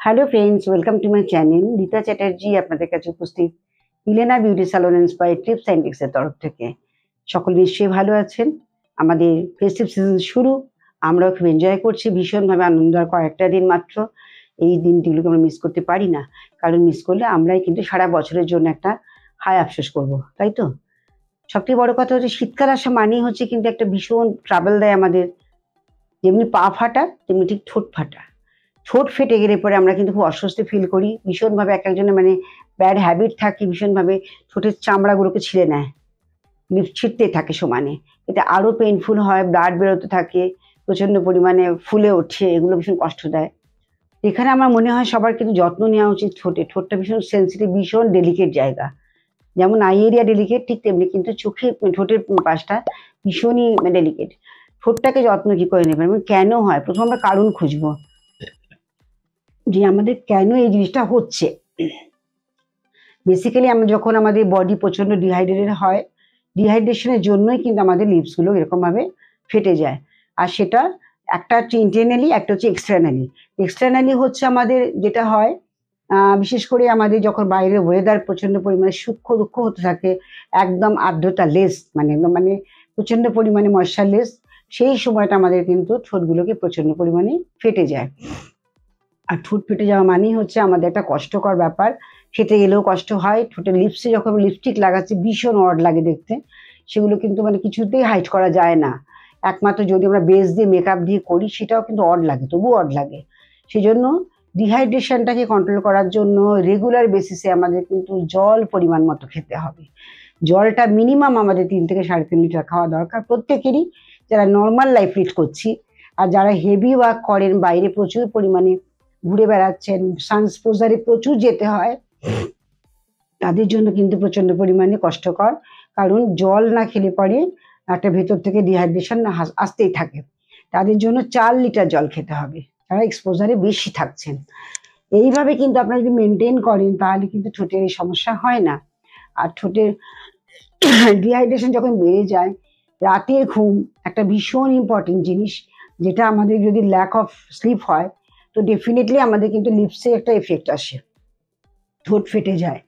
Hello friends, welcome to my channel. Rita Chatterjee আপনাদের কাছে উপস্থিত Elena beauty salon inspired tips and ট্রিক্সের তরফ থেকে। সকল নিশ্চয়ই ভালো আছেন। আমাদের ফেস্টিভ সিজন শুরু, আমরাও খুব এনজয় করছি, ভীষণভাবে আনন্দ। আর কয়েকটা দিন মাত্র, এই দিনগুলোকে আমরা মিস করতে পারি না, কারণ মিস করলে আমরাই কিন্তু সারা বছরের জন্য একটা হায় আফসোস করব, তাই তো? সবথেকে বড় কথা হচ্ছে শীতকাল আসা মানেই হচ্ছে কিন্তু একটা ভীষণ ট্রাবল দেয় আমাদের। যেমনি পা ফাটা তেমনি ঠিক ঠোঁট ফাটা। ঠোঁট ফেটে গেলে পরে আমরা কিন্তু খুব অস্বস্তি ফিল করি ভীষণভাবে। এক একজনের মানে ব্যাড হ্যাবিট থাকে, ভীষণভাবে ঠোঁটের চামড়াগুলোকে ছিঁড়ে নেয়, লিপ ছিঁড়তে থাকে সমানে। এতে আরও পেইনফুল হয়, ব্লাড বেরোতে থাকে, প্রচণ্ড পরিমাণে ফুলে ওঠে, এগুলো ভীষণ কষ্ট দেয়। এখানে আমার মনে হয় সবার কিন্তু যত্ন নেওয়া উচিত। ঠোঁটটা ভীষণ সেন্সিটিভ, ভীষণ ডেলিকেট জায়গা। যেমন আই এরিয়া ডেলিকেট, ঠিক তেমনি কিন্তু ঠোঁটের পাশটা ভীষণই ডেলিকেট। ঠোঁটটাকে যত্ন কি করে নেবেন এবং কেন হয়, প্রথম আমরা কারণ খুঁজবো যে আমাদের কেন এই জিনিসটা হচ্ছে। বেসিক্যালি আমরা যখন আমাদের বডি প্রচণ্ড ডিহাইড্রেটেড হয়, ডিহাইড্রেশনের জন্যই কিন্তু আমাদের লিপসগুলো এরকমভাবে ফেটে যায়। আর সেটা একটা হচ্ছে ইন্টারনালি, একটা হচ্ছে এক্সটার্নালি। এক্সটার্নালি হচ্ছে আমাদের যেটা হয়, বিশেষ করে আমাদের যখন বাইরের ওয়েদার প্রচণ্ড পরিমাণে সূক্ষ্ম দুঃখ হতে থাকে, একদম আর্দ্রতা লেস, একদম প্রচণ্ড পরিমাণে ময়েশ্চারলেস, সেই সময়টা আমাদের কিন্তু ঠোঁটগুলোকে প্রচণ্ড পরিমাণে ফেটে যায়। আর ঠোঁট ফেটে যাওয়া মানেই হচ্ছে আমাদের একটা কষ্টকর ব্যাপার। খেতে গেলেও কষ্ট হয়। ঠোঁটের লিপসে যখন লিপস্টিক লাগাচ্ছি ভীষণ অড লাগে দেখতে। সেগুলো কিন্তু কিছুতেই হাইড করা যায় না। একমাত্র যদি আমরা বেস দিয়ে মেকআপ দিয়ে করি সেটাও কিন্তু অড লাগে, তবুও অড লাগে। সেজন্য ডিহাইড্রেশনটাকে কন্ট্রোল করার জন্য রেগুলার বেসিসে আমাদের কিন্তু জল পরিমাণ মতো খেতে হবে। জলটা মিনিমাম আমাদের 3 থেকে 3.5 লিটার খাওয়া দরকার প্রত্যেকেরই, যারা নর্মাল লাইফ লিড করছি। আর যারা হেভি ওয়ার্ক করেন, বাইরে প্রচুর পরিমাণে ঘুরে বেড়াচ্ছেন, সানস্পোজারে প্রচুর যেতে হয়, তাদের জন্য কিন্তু প্রচণ্ড পরিমাণে কষ্টকর। কারণ জল না খেলে পরে একটা ভেতর থেকে ডিহাইড্রেশন আসতেই থাকে। তাদের জন্য 4 লিটার জল খেতে হবে, যারা এক্সপোজারে বেশি থাকছেন। এইভাবে কিন্তু আপনারা যদি মেনটেন করেন তাহলে কিন্তু ঠোঁটের এই সমস্যা হয় না। আর ঠোঁটের ডিহাইড্রেশন যখন বেড়ে যায়, রাতের ঘুম একটা ভীষণ ইম্পর্টেন্ট জিনিস, যেটা আমাদের যদি ল্যাক অফ স্লিপ হয় তো ডেফিনেটলি আমাদের কিন্তু লিপসে একটা এফেক্ট আসে, ঠোঁট ফেটে যায়।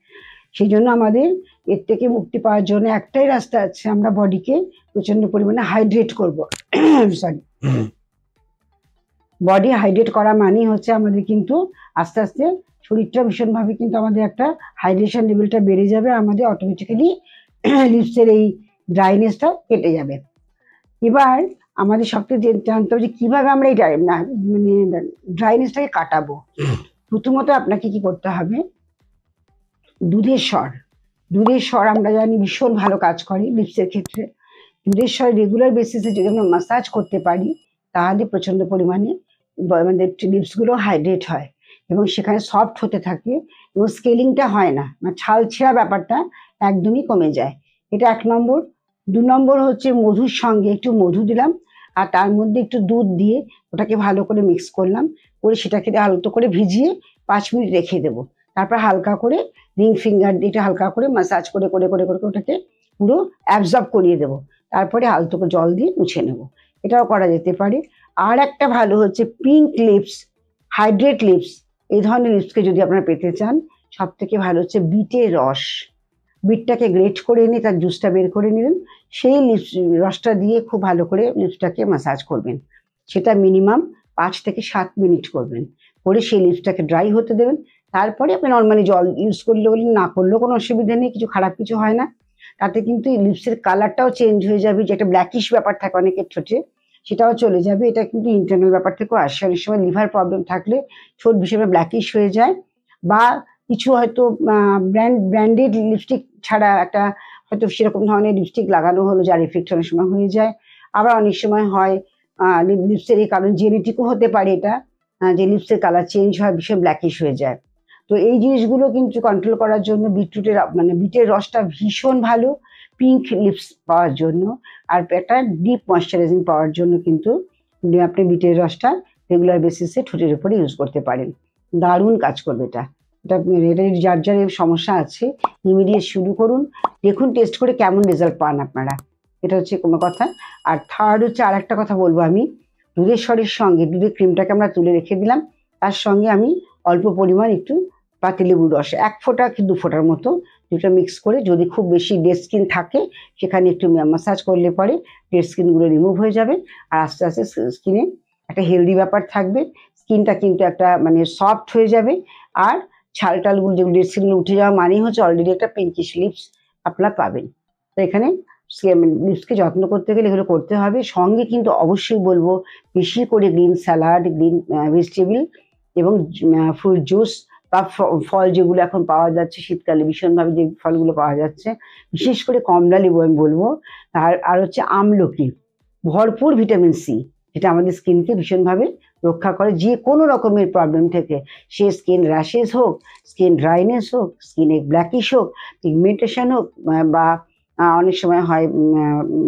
সেই জন্য আমাদের এর থেকে মুক্তি পাওয়ার জন্য একটাই রাস্তা আছে, আমরা বডিকে প্রচণ্ড পরিমাণে হাইড্রেট করব। সরি, বডি হাইড্রেট করা মানেই হচ্ছে আমাদের কিন্তু আস্তে আস্তে শরীরটা ভীষণভাবে কিন্তু আমাদের একটা হাইড্রেশন লেভেলটা বেড়ে যাবে, আমাদের অটোমেটিক্যালি লিপসের এই ড্রাইনেসটা কেটে যাবে। এবার আমাদের সবথেকে জানতে হবে যে কীভাবে আমরা এই ড্রাইনেসটাকে কাটাবো। প্রথমত আপনাকে কি করতে হবে, দুধের স্বর আমরা জানি ভীষণ ভালো কাজ করে লিপসের ক্ষেত্রে। দুধের স্বর রেগুলার বেসিসে যদি আমরা মাসাজ করতে পারি তাহলে প্রচণ্ড পরিমাণে আমাদের লিপসগুলো হাইড্রেট হয় এবং সেখানে সফট হতে থাকে এবং স্কেলিংটা হয় না, ছাল ছেঁড়া ব্যাপারটা একদমই কমে যায়। এটা 1 নম্বর। 2 নম্বর হচ্ছে মধুর সঙ্গে একটু মধু দিলাম আর তার মধ্যে একটু দুধ দিয়ে ওটাকে ভালো করে মিক্স করলাম, করে সেটাকে আলতো করে ভিজিয়ে 5 মিনিট রেখে দেবো। তারপর হালকা করে রিং ফিঙ্গার দিয়ে এটা হালকা করে মাসাজ করে করে করে করে ওটাকে পুরো অ্যাবজর্ব করিয়ে দেবো। তারপরে আলতো করে জল দিয়ে মুছে নেব, এটাও করা যেতে পারে। আর একটা ভালো হচ্ছে পিঙ্ক লিপস, হাইড্রেট লিপস। এই ধরনের লিপসকে যদি আপনারা পেতে চান, সব থেকে ভালো হচ্ছে বিটের রস। বিটটাকে গ্রেট করে এনে তার জুসটা বের করে নিলেন, সেই লিপস রসটা দিয়ে খুব ভালো করে লিপসটাকে মাসাজ করবেন। সেটা মিনিমাম 5 থেকে 7 মিনিট করবেন, করে সেই লিপসটাকে ড্রাই হতে দেবেন। তারপরে আপনি নর্মালি জল ইউজ করলে বলি, না করলেও কোনো অসুবিধা নেই, কিছু খারাপ কিছু হয় না। তাতে কিন্তু লিপসের কালারটাও চেঞ্জ হয়ে যাবে, যে একটা ব্ল্যাকিশ ব্যাপার থাকে অনেকের ঠোঁটে, সেটাও চলে যাবে। এটা কিন্তু ইন্টারনাল ব্যাপার থেকেও আসে। অনেক সময় লিভার প্রবলেম থাকলে ঠোঁট ভীষণ ব্ল্যাকিশ হয়ে যায়, বা কিছু হয়তো ব্র্যান্ডেড লিপস্টিক ছাড়া একটা হয়তো সেরকম ধরনের লিপস্টিক লাগানো হলো, যার এফেক্ট অনেক সময় হয়ে যায়। আবার অনেক সময় হয় লিপসের এই কারণ জেনেটিকও হতে পারে এটা, যে লিপসের কালার চেঞ্জ হয়, ভীষণ ব্ল্যাকিশ হয়ে যায়। তো এই জিনিসগুলো কিন্তু কন্ট্রোল করার জন্য বিটের রসটা ভীষণ ভালো পিঙ্ক লিপস পাওয়ার জন্য। আর একটা ডিপ ময়শ্চারাইজিং পাওয়ার জন্য কিন্তু আপনি বিটের রসটা রেগুলার বেসিসে ঠোঁটের উপরে ইউজ করতে পারেন, দারুণ কাজ করবে এটা। এটা যার যার সমস্যা আছে ইমিডিয়েট শুরু করুন, দেখুন টেস্ট করে কেমন রেজাল্ট পান আপনারা। এটা হচ্ছে কোনো কথা। আর থার্ড হচ্ছে আর একটা কথা বলবো আমি, দুধের স্বরের সঙ্গে দুধের ক্রিমটাকে আমরা তুলে রেখে দিলাম, তার সঙ্গে আমি অল্প পরিমাণ একটু পাতিলেবুর রস 1 ফোঁটা কি 2 ফোঁটার মতো দুটো মিক্স করে, যদি খুব বেশি ডেড স্কিন থাকে সেখানে একটু ম্যাসাজ করলে পরে ডেড স্কিনগুলো রিমুভ হয়ে যাবে। আর আস্তে আস্তে স্কিনে একটা হেলদি ব্যাপার থাকবে, স্কিনটা কিন্তু একটা মানে সফট হয়ে যাবে। আর ছালটালগুলো যেগুলো ডেড স্কিনগুলো উঠে যাওয়া মানেই হচ্ছে অলরেডি একটা পিঙ্কিশ লিপস আপনারা পাবেন। তো এখানে লিপসকে যত্ন করতে গেলে এগুলো করতে হবে। সঙ্গে কিন্তু অবশ্যই বলবো বেশি করে গ্রিন স্যালাড, গ্রিন ভেজিটেবল এবং ফ্রুট জুস বা ফল যেগুলো এখন পাওয়া যাচ্ছে শীতকালে ভীষণভাবে, যে ফলগুলো পাওয়া যাচ্ছে বিশেষ করে কমলা লেবু আমি বলবো। আর হচ্ছে আমলকি, ভরপুর ভিটামিন সি, যেটা আমাদের স্কিনকে ভীষণভাবে রক্ষা করে যে কোনো রকমের প্রবলেম থেকে। সে স্কিন র্যাশেস হোক, স্কিন ড্রাইনেস হোক, স্কিনে ব্ল্যাকিশ হোক, পিগমেন্টেশন হোক, বা অনেক সময় হয়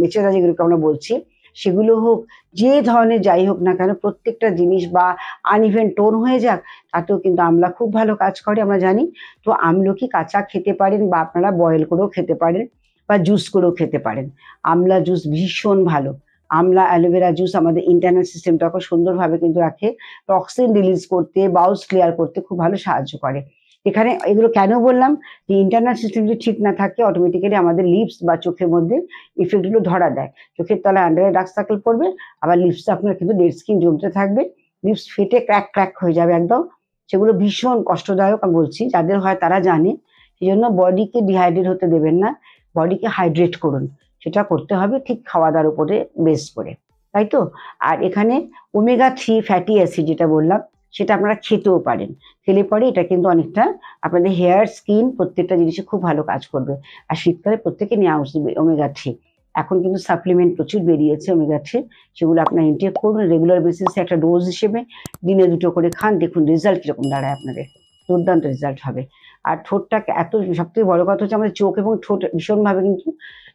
মেচেদা যেগুলোকে আমরা বলছি সেগুলো হোক, যে ধরনের যাই হোক না কেন প্রত্যেকটা জিনিস, বা আনইভেন টোন হয়ে যাক, তাতেও কিন্তু আমলা খুব ভালো কাজ করে আমরা জানি। তো আমলকি কাঁচা খেতে পারেন বা আপনারা বয়েল করেও খেতে পারেন বা জুস করেও খেতে পারেন। আমলা জুস ভীষণ ভালো। আমলা অ্যালোভেরা জুস আমাদের ইন্টারনাল সিস্টেমটাকে সুন্দরভাবে কিন্তু রাখে, টক্সিন রিলিজ করতে, বাউলস ক্লিয়ার করতে খুব ভালো সাহায্য করে। এখানে এগুলো কেন বললাম, যে ইন্টারনাল সিস্টেম যদি ঠিক না থাকে অটোমেটিক্যালি আমাদের লিপস বা চোখের মধ্যে ইফেক্টগুলো ধরা দেয়। চোখের তলায় আন্ডারে ডার্ক সার্কেল পড়বে, আবার লিপসে আপনার কিন্তু ডেড স্কিন জমতে থাকবে, লিপস ফেটে ক্র্যাক ক্র্যাক হয়ে যাবে একদম। সেগুলো ভীষণ কষ্টদায়ক আমি বলছি, যাদের হয় তারা জানে। সেই জন্য বডিকে ডিহাইড্রেট হতে দেবেন না, বডিকে হাইড্রেট করুন। সেটা করতে হবে ঠিক খাওয়া দাওয়ার উপরে বেস করে, তাই তো? আর এখানে ওমেগা-3 ফ্যাটি অ্যাসিড যেটা বললাম সেটা আপনারা খেতেও পারেন। খেলে পরে এটা কিন্তু অনেকটা আপনাদের হেয়ার, স্কিন প্রত্যেকটা জিনিসে খুব ভালো কাজ করবে। আর শীতকালে প্রত্যেকে নেওয়া উচিত ওমেগা-3। এখন কিন্তু সাপ্লিমেন্ট প্রচুর বেরিয়েছে ওমেগা-3, সেগুলো আপনারা ইনটেক করুন রেগুলার বেসিসে একটা ডোজ হিসেবে, দিনে 2টো করে খান, দেখুন রেজাল্ট কিরকম দাঁড়ায় আপনাদের, দুর্দান্ত রেজাল্ট হবে। আর ঠোঁটটাকে এত, সবথেকে বড় কথা হচ্ছে আমাদের চোখ এবং ঠোঁট ভীষণভাবে কিন্তু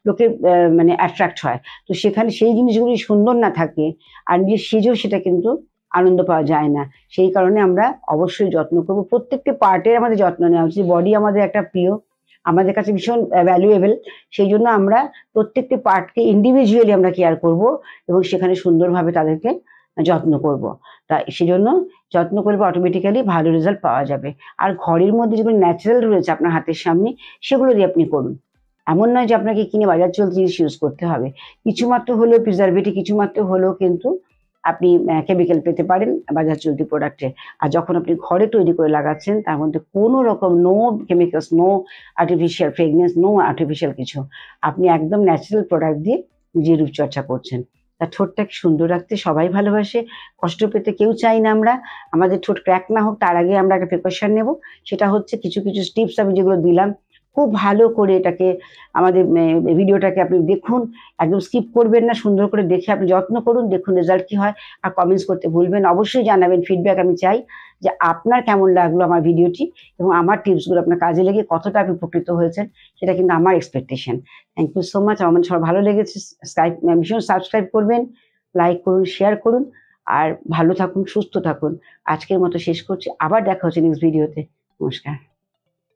লোকের মানে অ্যাট্রাক্ট হয়। তো সেখানে সেই জিনিসগুলি সুন্দর না থাকে আর নিজে সেজেও সেটা কিন্তু আনন্দ পাওয়া যায় না। সেই কারণে আমরা অবশ্যই যত্ন করব, প্রত্যেকটি পার্টের আমাদের যত্ন নেওয়া উচিত। বডি আমাদের একটা প্রিয়, আমাদের কাছে ভীষণ ভ্যালুয়েবল। সেই জন্য আমরা প্রত্যেকটি পার্টকে ইন্ডিভিজুয়ালি আমরা কেয়ার করব এবং সেখানে সুন্দরভাবে তাদেরকে যত্ন করব। তা সেজন্য যত্ন করলে অটোমেটিক্যালি ভালো রেজাল্ট পাওয়া যাবে। আর ঘরের মধ্যে যেগুলো ন্যাচারাল রয়েছে আপনার হাতের সামনে সেগুলো দিয়ে আপনি করুন। এমন নয় যে আপনাকে কিনে বাজার চলতি জিনিস ইউজ করতে হবে। কিছুমাত্র হলেও প্রিজারভেটিভ, কিছুমাত্র হলেও কিন্তু আপনি কেমিক্যাল পেতে পারেন বাজার চলতি প্রোডাক্টে। আর যখন আপনি ঘরে তৈরি করে লাগাচ্ছেন তার মধ্যে কোনো রকম no chemicals, no artificial fragrance, no artificial কিছু। আপনি একদম ন্যাচারাল প্রোডাক্ট দিয়ে নিজের রূপচর্চা করছেন। তার ঠোঁটটাকে সুন্দর রাখতে সবাই ভালোবাসে, কষ্ট পেতে কেউ চাই না আমরা। আমাদের ঠোঁট ক্র্যাক না হোক তার আগে আমরা একটা প্রিকশন নেব। সেটা হচ্ছে কিছু কিছু টিপস আমি যেগুলো দিলাম, খুব ভালো করে এটাকে আমাদের ভিডিওটাকে আপনি দেখুন, একদম স্কিপ করবেন না, সুন্দর করে দেখে আপনি যত্ন করুন, দেখুন রেজাল্ট কি হয়। আর কমেন্টস করতে ভুলবেন, অবশ্যই জানাবেন ফিডব্যাক আমি চাই যে আপনার কেমন লাগলো আমার ভিডিওটি এবং আমার টিপসগুলো আপনার কাজে লেগে কতটা আপনি উপকৃত হয়েছেন, সেটা কিন্তু আমার expectation. Thank you so much. আমার সবার ভালো লেগেছে, ভীষণ সাবস্ক্রাইব করবেন, লাইক করুন, শেয়ার করুন। আর ভালো থাকুন, সুস্থ থাকুন। আজকের মতো শেষ করছি, আবার দেখা হচ্ছে নেক্সট ভিডিওতে। নমস্কার।